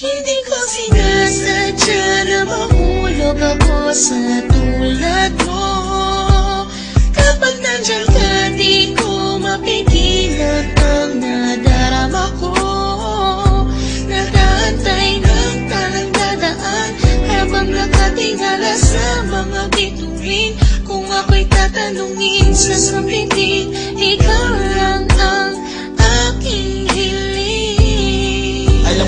Hindi ko sinasadya na mahulog ako sa tulad mo. Kapag nandiyan ka, di ko mapigilan ang nadarama ko. Nag-aantay ng talang dadaan habang nakatingala sa mga bituin. Kung ako'y tatanungin sa sambitin, ikaw lang ang aking hiling. Alam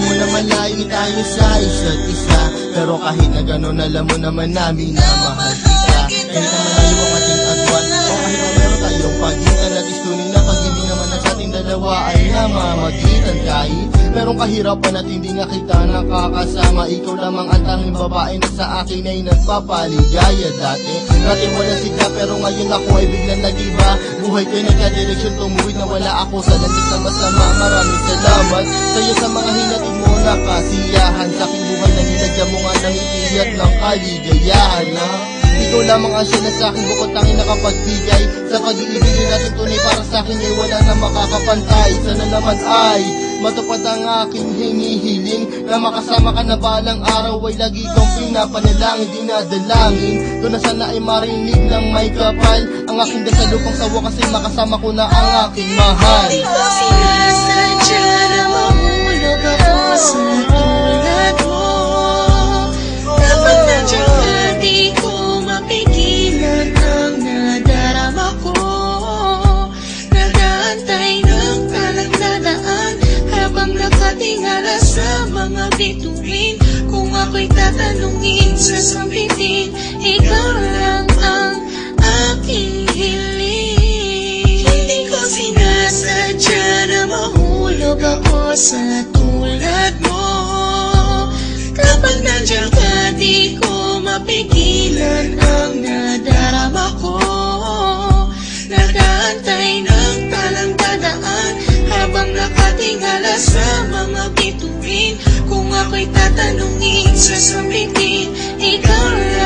mo naman layo tayo sa isa't isa, pero kahit na gano'n alam mo naman namin na mahal kita. Kahit na malayo ang ating agwan, o kahit na meron tayong pagitan, at istunin na pag-ibig naman na sa ating dalawa ay namamagitan. Kahit merong kahirapan at hindi nga kita nakakasama, ikaw lamang ang tanging babae na sa akin ay nagpapaligaya. Dati wala sila, pero ngayon ako ay biglang nag-iba. Buhay ko'y nagka-direksyon, tumuwid na wala ako sa landas na masama. Maraming salamat sa'yo sa mga hinatid mo na kasiyahan sa aking buhay, na nilagyan mo nga ng ngiti at ng kaligayahan. Ikaw lamang ang siya na sa'kin bukod tanging nakapagbigay sa pag-iibig natin tunay para sa'kin ay wala na makakapantay. Sana naman ay matupad ang aking hinihiling, na makasama ka na balang araw ay lagi kong pinapanalangin, dinadalangin ko na sana ay marinig ng may kapal ang aking dasal upang sa wakas ay makasama ko na ang aking mahal. Hindi ko sinasadya na mahulog ako sa tulad mo. Kapag nandiyan ka, di ko mapigilan ang nadarama ko. Nag-aantay ng talang dadaan habang nakatingala sa mga bituin. Kung ako'y tatanungin sa sambitin, ikaw lang ang aking hiling. Hindi ko sinasadya na mahulog ako sa tulad mo. Kapag nandiyan ka, di ko mapigilan ang nadarama ko. Nag-aantay ng talang dadaan habang nakatingala sa mga bituin. Kung ako'y tatanungin sa sambitin, ikaw lang